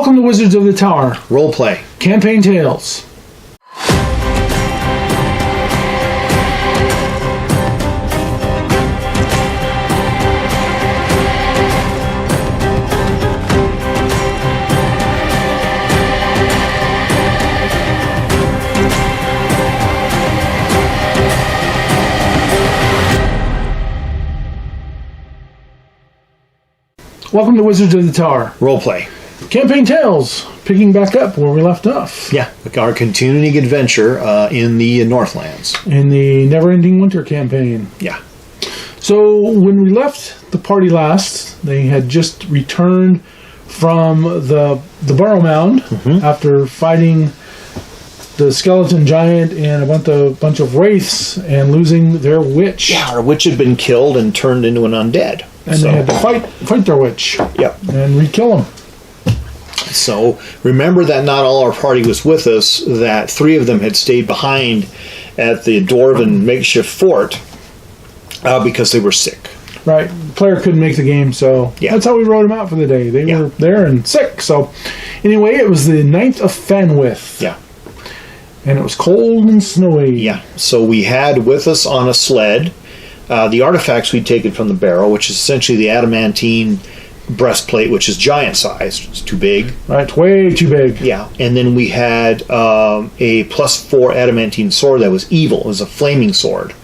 Welcome to Wizards of the Tower. Roleplay. Campaign Tales. Welcome to Wizards of the Tower. Roleplay. Campaign Tales, picking back up where we left off. Yeah, our continuing adventure in the Northlands. In the Never-Ending Winter campaign. Yeah. So when we left the party last, they had just returned from the Burrow Mound after fighting the skeleton giant and a bunch of wraiths and losing their witch. Yeah, our witch had been killed and turned into an undead. And they had to fight their witch. Yep. And re-kill them. So remember that not all our party was with us, that 3 of them had stayed behind at the Dwarven makeshift fort because they were sick. Right. The player couldn't make the game, so that's how we wrote them out for the day. They were there and sick. So anyway, it was the 9th of Fenwith. Yeah. And it was cold and snowy. Yeah. So we had with us on a sled the artifacts we'd taken from the barrel, which is essentially the adamantine breastplate, which is giant sized. It's too big. Right, way too big. Yeah. And then we had a +4 adamantine sword that was evil. It was a flaming sword.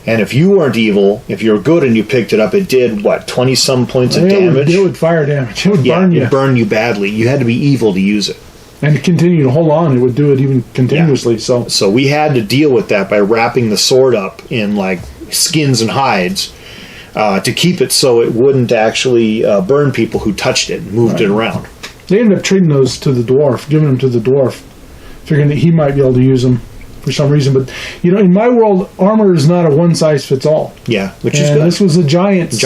And if you weren't evil, if you were good and you picked it up, it did, 20-some points of damage? It would fire damage. It would burn you. It would burn you badly. You had to be evil to use it. And continue to hold on. It would do it even continuously. Yeah. So we had to deal with that by wrapping the sword up in, skins and hides to keep it so it wouldn't actually burn people who touched it and moved it around. They ended up trading those to the dwarf, giving them to the dwarf, figuring that he might be able to use them for some reason. But, in my world, armor is not a one-size-fits-all. Yeah, which is good. And this was a giant's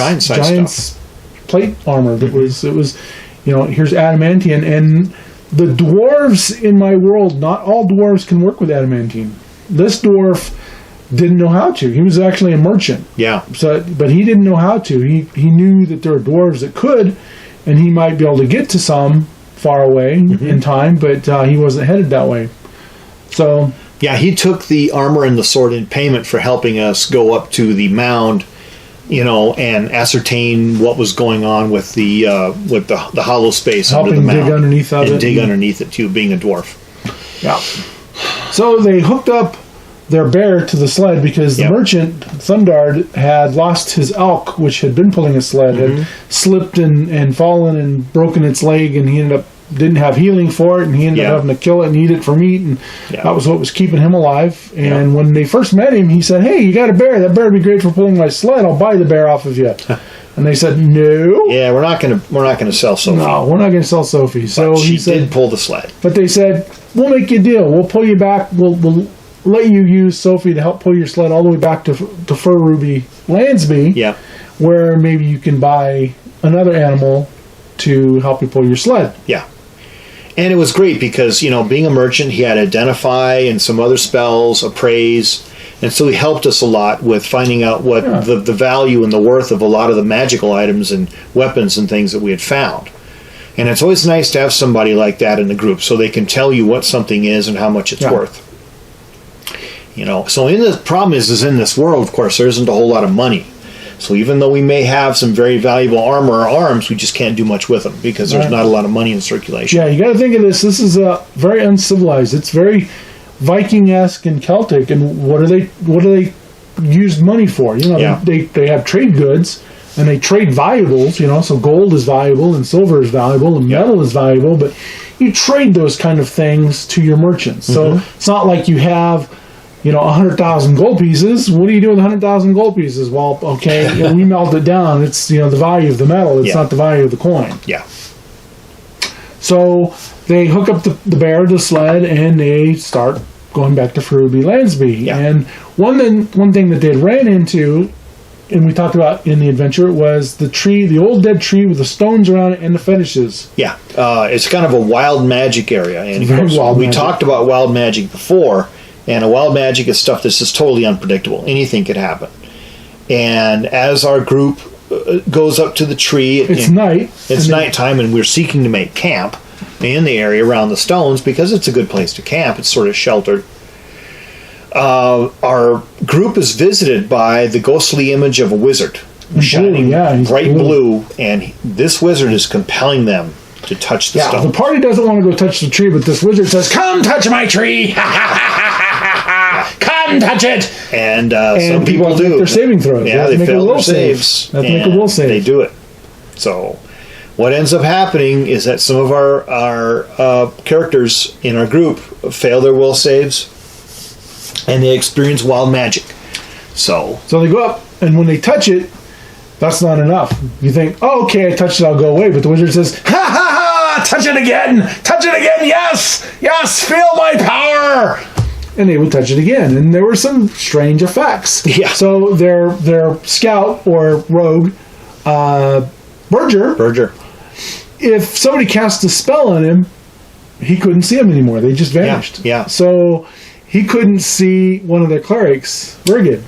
plate armor. That was here's adamantine. And the dwarves in my world, not all dwarves can work with adamantine. This dwarf didn't know how to. He was actually a merchant. Yeah. But he didn't know how to. He knew that there were dwarves that could, and he might be able to get to some far away in time, but he wasn't headed that way. So yeah, he took the armor and the sword in payment for helping us go up to the mound, and ascertain what was going on with the hollow space under the mound. Dig underneath of it. Dig underneath it too, being a dwarf. Yeah. So they hooked up their bear to the sled because the merchant, Thundard, had lost his elk, which had been pulling a sled, had slipped and fallen and broken its leg, and he didn't have healing for it, and he ended up having to kill it and eat it for meat, and that was what was keeping him alive. And when they first met him, he said, "Hey, you got a bear. That bear would be great for pulling my sled. I'll buy the bear off of you." And they said, "No. Yeah, we're not gonna sell Sophie. No, we're not gonna sell Sophie." So he did pull the sled. But they said, "We'll make you a deal. We'll pull you back. We'll let you use Sophie to help pull your sled all the way back to Furuby Landsby, where maybe you can buy another animal to help you pull your sled." Yeah. And it was great because, being a merchant, he had Identify and some other spells, Appraise, and so he helped us a lot with finding out what the value and the worth of a lot of the magical items and weapons and things that we had found. And it's always nice to have somebody like that in the group so they can tell you what something is and how much it's worth. So the problem is in this world, of course, there isn't a whole lot of money. So even though we may have some very valuable armor or arms, we just can't do much with them because there's not a lot of money in circulation. Yeah, you got to think of this. This is very uncivilized. It's very Viking-esque and Celtic. And what do they use money for? They have trade goods and they trade valuables. So gold is valuable and silver is valuable and metal is valuable. But you trade those kind of things to your merchants. So it's not like you have 100,000 gold pieces. What do you do with 100,000 gold pieces? Well, okay, we melt it down. It's, the value of the metal. It's not the value of the coin. Yeah. So they hook up the bear to the sled, and they start going back to Furuby Landsby. Yeah. And one thing that they ran into, and we talked about in the adventure, was the old dead tree with the stones around it and the fetishes. Yeah. It's kind of a wild magic area. And we talked about wild magic before. And a wild magic is stuff that's just totally unpredictable. Anything could happen. And as our group goes up to the tree, it's night. It's nighttime, and we're seeking to make camp. in the area around the stones because it's a good place to camp. It's sort of sheltered. Our group is visited by the ghostly image of a wizard, shining bright blue, and this wizard is compelling them to touch the stone. The party doesn't want to go touch the tree, but this wizard says, "Come touch my tree! Come touch it!" And some people do. Their saving throws. Yeah, they fail their saves. They have to make a will save. They do it. So what ends up happening is that some of our characters in our group fail their will saves, and they experience wild magic. So they go up, and when they touch it, that's not enough. You think, "Oh, okay, I touched it, I'll go away." But the wizard says, "Ha ha ha! Touch it again! Touch it again! Yes! Yes! Feel my power!" And they would touch it again, and there were some strange effects. Yeah. So their scout or rogue, Berger, if somebody cast a spell on him, he couldn't see them anymore. They just vanished. Yeah. So he couldn't see one of their clerics, Birgit.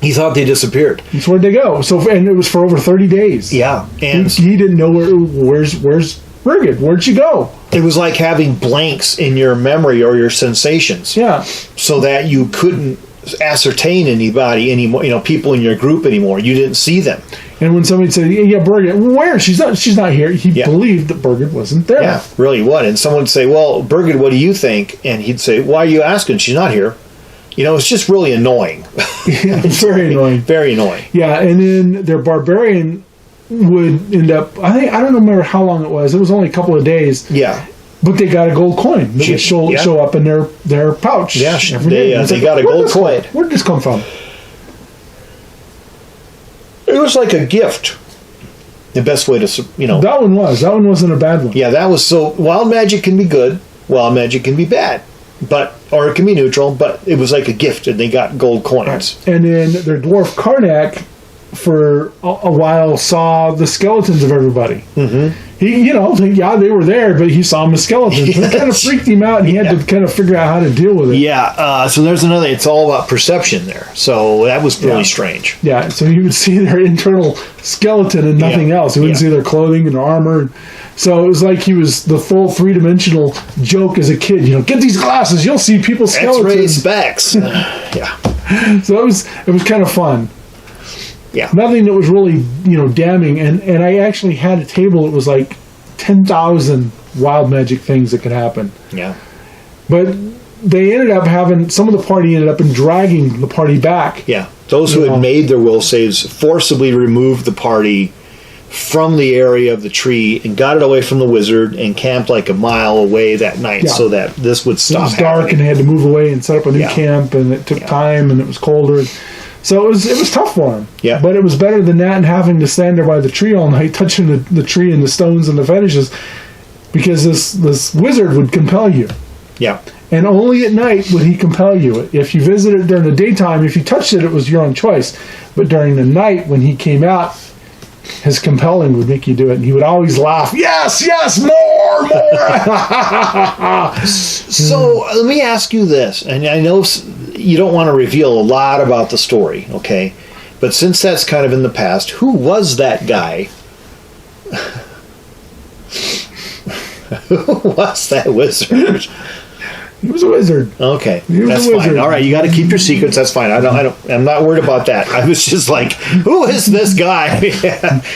He thought they disappeared. That's where'd they go? And it was for over 30 days. Yeah, and he didn't know where's Birgit? Where'd she go? It was like having blanks in your memory or your sensations. Yeah. So that you couldn't ascertain anybody anymore. People in your group anymore. You didn't see them. And when somebody said, "Yeah, Birgit, where? She's not here," he believed that Birgit wasn't there. Yeah, really what? And someone would say, "Well, Birgit, what do you think?" And he'd say, "Why are you asking? She's not here." It's just really annoying. Yeah, it's very annoying. Very annoying. Yeah, and then their barbarian would end up, I don't remember how long it was. It was only a couple of days. Yeah. But they got a gold coin that would show up in their pouch. Yeah, they got a gold coin. Where did this come from? It was like a gift. The best way to, That one wasn't a bad one. Yeah, that was wild magic can be good. Wild magic can be bad. Or it can be neutral, but it was like a gift, and they got gold coins. Right. And then their dwarf Karnak, for a while, saw the skeletons of everybody. Mm-hmm. He, they were there, but he saw them as skeletons. Yes. It kind of freaked him out, and he had to kind of figure out how to deal with it. Yeah, so there's another, it's all about perception there. So that was really strange. Yeah, so he would see their internal skeleton and nothing else. He wouldn't see their clothing and their armor. So it was like he was the full three-dimensional joke as a kid. Get these glasses, you'll see people's skeletons. X-ray specs. Yeah. So it was kind of fun. Yeah. Nothing that was really, damning. And I actually had a table that was like 10,000 wild magic things that could happen. Yeah. But they ended up some of the party ended up dragging the party back. Yeah. Those who had made their will saves forcibly removed the party from the area of the tree and got it away from the wizard and camped like a mile away that night so that this would stop. It was dark and they had to move away and set up a new camp, and it took time and it was colder. So it was tough for him. Yeah. But it was better than that and having to stand there by the tree all night, touching the tree and the stones and the fetishes, because this wizard would compel you. Yeah. And only at night would he compel you. If you visited it during the daytime, if you touched it, it was your own choice. But during the night, when he came out, his compelling would make you do it. And he would always laugh, "Yes, yes, more!" So let me ask you this. And I know you don't want to reveal a lot about the story, okay? But since that's kind of in the past, who was that guy? Who was that wizard? He was a wizard. Okay, that's fine. All right, you got to keep your secrets. That's fine. I'm not worried about that. I was just like, who is this guy?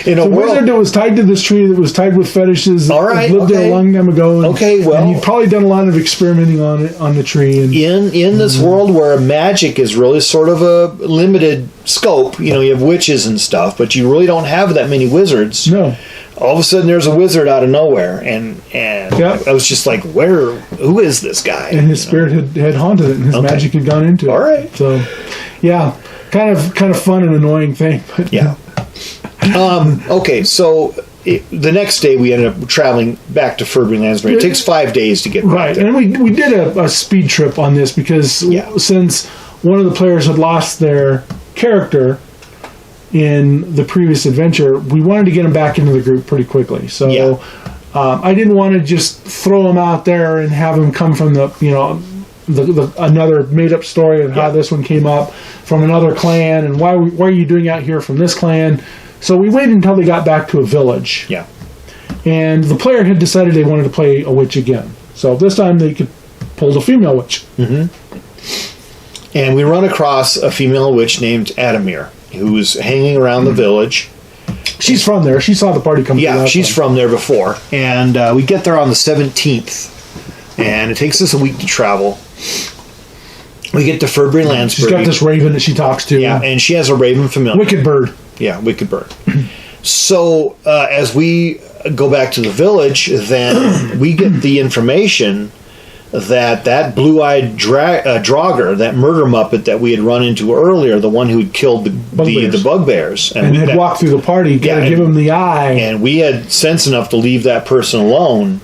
In a world wizard that was tied to this tree, that was tied with fetishes. All right, lived there a long time ago. And, and he'd probably done a lot of experimenting on the tree. And in this world where magic is really sort of a limited scope, you have witches and stuff, but you really don't have that many wizards. No. All of a sudden, there's a wizard out of nowhere, and I was just like, who is this guy? And his spirit had haunted it, and his magic had gone into it. All right. So, yeah, kind of fun and annoying thing. But yeah. Okay, so the next day we ended up traveling back to Furuby Landsby. It takes 5 days to get back there. And we did a speed trip on this because since one of the players had lost their character in the previous adventure, we wanted to get him back into the group pretty quickly. So I didn't want to just throw him out there and have him come from the another made up story of how this one came up from another clan, and why are you doing out here from this clan. So we waited until they got back to a village. Yeah. And the player had decided they wanted to play a witch again. So this time they could pull the female witch. And we run across a female witch named Adamir, who's hanging around the village. She's from there. She saw the party come. Yeah, she's from there before. And we get there on the 17th. And it takes us a week to travel. We get to Furuby Landsby. She's got this raven that she talks to. Yeah, and she has a raven familiar. Wicked bird. Yeah, wicked bird. So as we go back to the village, then we get the information that blue-eyed Draugr, that murder muppet that we had run into earlier, the one who had killed the bugbears. And had walked through the party, got to give him the eye. And we had sense enough to leave that person alone.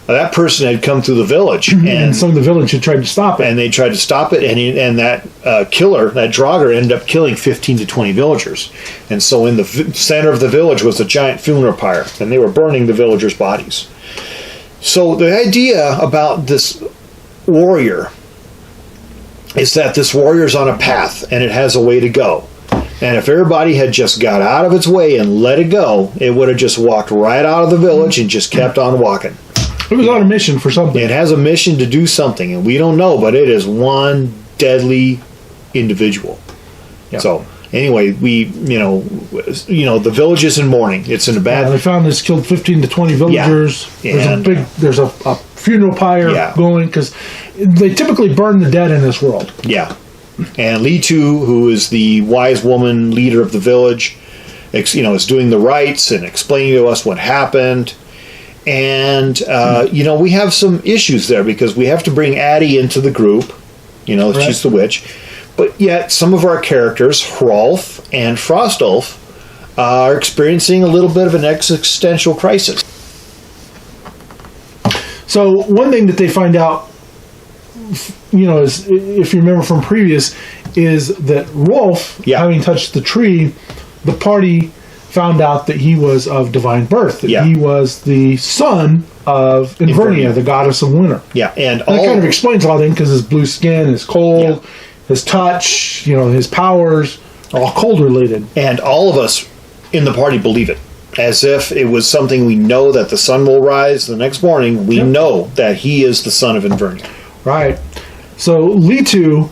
That person had come through the village. And some of the village had tried to stop it. And they tried to stop it, and that killer, that Draugr, ended up killing 15 to 20 villagers. And so in the center of the village was a giant funeral pyre, and they were burning the villagers' bodies. So the idea about this warrior is that this warrior's on a path, and it has a way to go. And if everybody had just got out of its way and let it go, it would have just walked right out of the village and just kept on walking. It was on a mission for something. It has a mission to do something, and we don't know, but it is one deadly individual. Yep. So anyway, the village is in mourning. It's in a bad. Yeah, they found this, killed 15 to 20 villagers. Yeah. There's a funeral pyre going because they typically burn the dead in this world. Yeah, and Li Tu, who is the wise woman leader of the village, is doing the rites and explaining to us what happened. And, we have some issues there because we have to bring Addie into the group. Right. She's the witch. But yet some of our characters, Hrolf and Frostulf, are experiencing a little bit of an existential crisis. So one thing that they find out, is, if you remember from previous, is that Rolf, having touched the tree, the party found out that he was of divine birth, that he was the son of Invernia, the goddess of winter. Yeah, and that kind of explains a lot of things because his blue skin, his cold, his touch, his powers are all cold related. And all of us in the party believe it, as if it was something we know that the sun will rise the next morning. We know that he is the son of Invernia. Right. So Li Tu,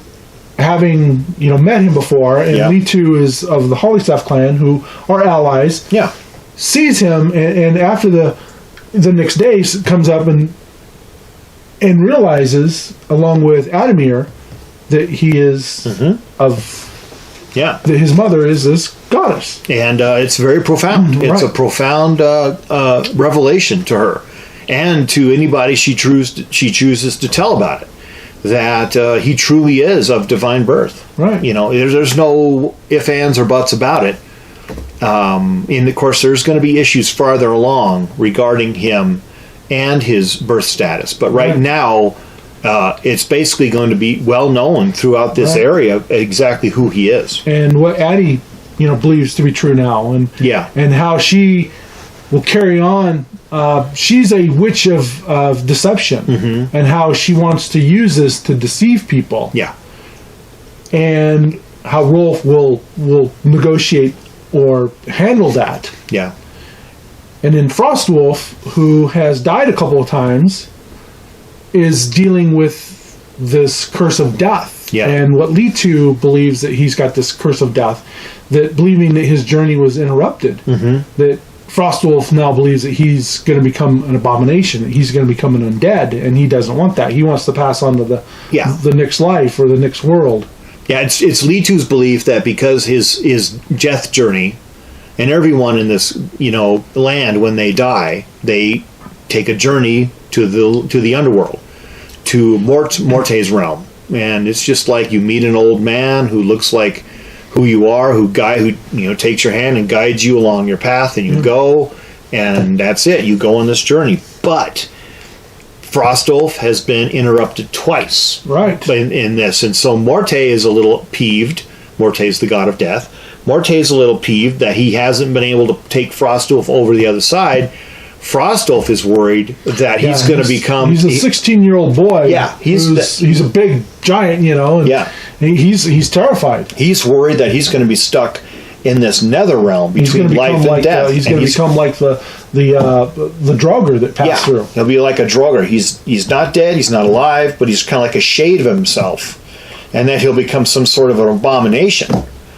having met him before, and Li Tu is of the Hollystaff clan, who are allies. Yeah, sees him, and after the next day comes up and realizes, along with Adamir, that he is that his mother is this goddess, and it's very profound. It's a profound revelation to her, and to anybody she chooses to tell about it. That he truly is of divine birth. Right. There's no ifs, ands, or buts about it. And of course, there's going to be issues farther along regarding him and his birth status. But right now, it's basically going to be well known throughout this area exactly who he is. And what Addie, believes to be true now. And how she will carry on. She's a witch of deception, and how she wants to use this to deceive people. Yeah, and how Rolf will negotiate or handle that. Yeah, and then Frostwolf, who has died a couple of times, is dealing with this curse of death. Yeah, and what Li Tu believes that he's got this curse of death, that believing that his journey was interrupted, that Frostwolf now believes that he's going to become an abomination, that he's going to become an undead, and he doesn't want that. He wants to pass on to the next life or the next world. Yeah, it's Li Tu's belief that because his death journey, and everyone in this land, when they die, they take a journey to the underworld, to Morte's realm, and it's just like you meet an old man who looks like who you are, who takes your hand and guides you along your path, and you go, and that's it. You go on this journey. But Frostulf has been interrupted twice, right, in this, and so Morte is a little peeved. Morte is the god of death. Morte is a little peeved that he hasn't been able to take Frostulf over the other side. Frostulf is worried that he's going to become... He's a 16-year-old boy. Yeah. He's a big giant, and he's terrified. He's worried that he's going to be stuck in this nether realm between life and death. He's going to become like the the Draugr that passed through. He'll be like a Draugr. He's not dead, he's not alive, but he's kind of like a shade of himself. And then he'll become some sort of an abomination.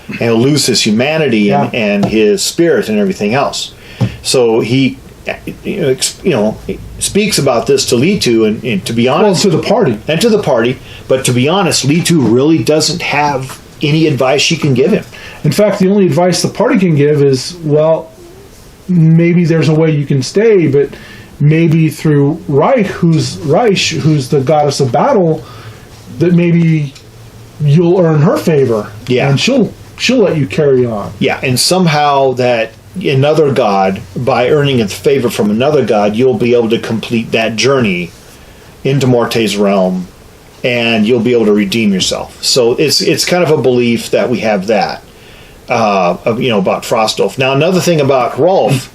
And he'll lose his humanity and his spirit and everything else. So he speaks about this to Litu, and to be honest... Well, to the party. And to the party. But to be honest, Litu really doesn't have any advice she can give him. In fact, the only advice the party can give is, well, maybe there's a way you can stay, but maybe through Reich, who's the goddess of battle, that maybe you'll earn her favor. Yeah. And she'll let you carry on. Yeah, and somehow that another god, by earning its favor from another god, you'll be able to complete that journey into Morte's realm, and you'll be able to redeem yourself. So it's kind of a belief that we have that about Frostulf. Now, another thing about Rolf,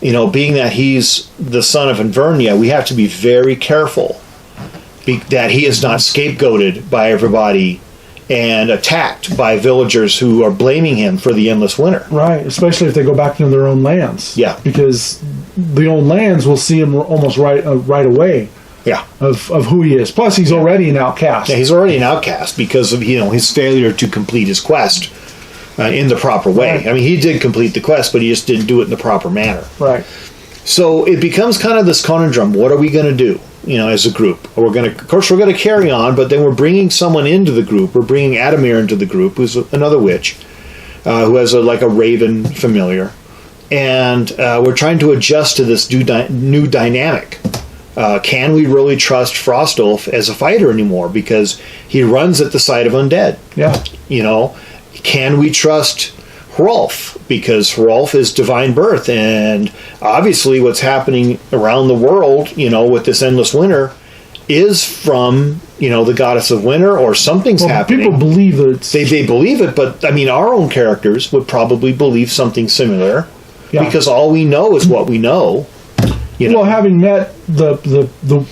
being that he's the son of Invernia, we have to be very careful that he is not scapegoated by everybody and attacked by villagers who are blaming him for the endless winter. Right, especially if they go back into their own lands. Yeah. Because the own lands will see him almost right away. Yeah. Of who he is. Plus, he's already an outcast. Yeah, he's already an outcast because of his failure to complete his quest in the proper way. Right. I mean, he did complete the quest, but he just didn't do it in the proper manner. Right. So it becomes kind of this conundrum. What are we going to do? As a group, of course, we're going to carry on, but then we're bringing someone into the group. We're bringing Adamir into the group, who's another witch, who has a raven familiar, and we're trying to adjust to this new dynamic. Can we really trust Frostulf as a fighter anymore? Because he runs at the sight of undead. Yeah. Can we trust Hrolf? Because Hrolf is divine birth, and obviously what's happening around the world, with this endless winter, is from the goddess of winter, or something's happening. People believe that they believe it, but I mean, our own characters would probably believe something similar, because all we know is what we know. Well, having met the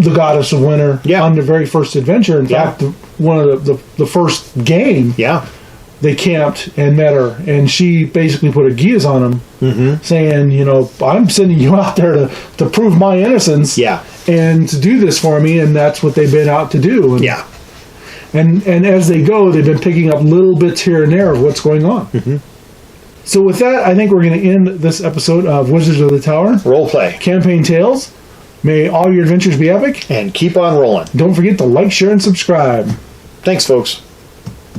goddess of winter on the very first adventure, in fact, one of the first game. Yeah. They camped and met her, and she basically put a guise on him, saying, I'm sending you out there to prove my innocence and to do this for me, and that's what they've been out to do. And, and as they go, they've been picking up little bits here and there of what's going on. So with that, I think we're going to end this episode of Wizards of the Tower. Roleplay. Campaign Tales. May all your adventures be epic. And keep on rolling. Don't forget to like, share, and subscribe. Thanks, folks.